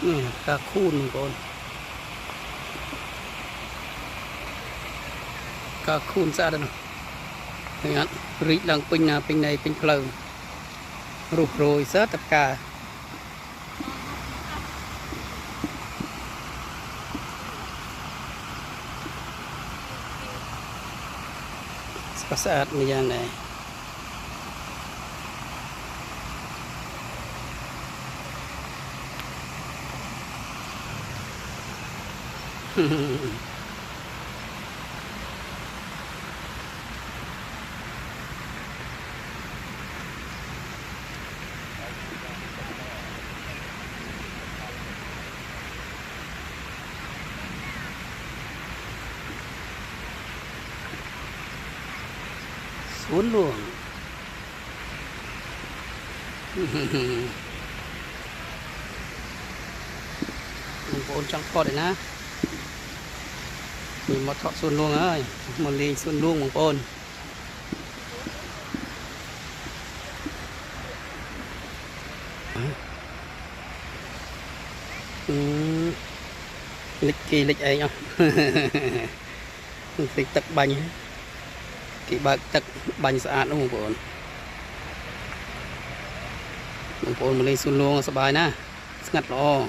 นี่กาคูนก่อนกาคูนซะเด้ออย่างนั้นรีดังปิงนาปิงในปิงเพลิงรูปโรยเสื้อตับกาสะอาดมีอย่างไรสวนหลวงมันโอนจังพอเลยนะมีมาเทาะสวนหลวงเอ้ยมาเลี้ยงสวนหลวงของโอนlịch kỳ lịch ấy nhá lịch tật bánh kỳ bạc tật bánh sạch đúng không bọn mình lên xuân luôn sắp bài na ngặt lo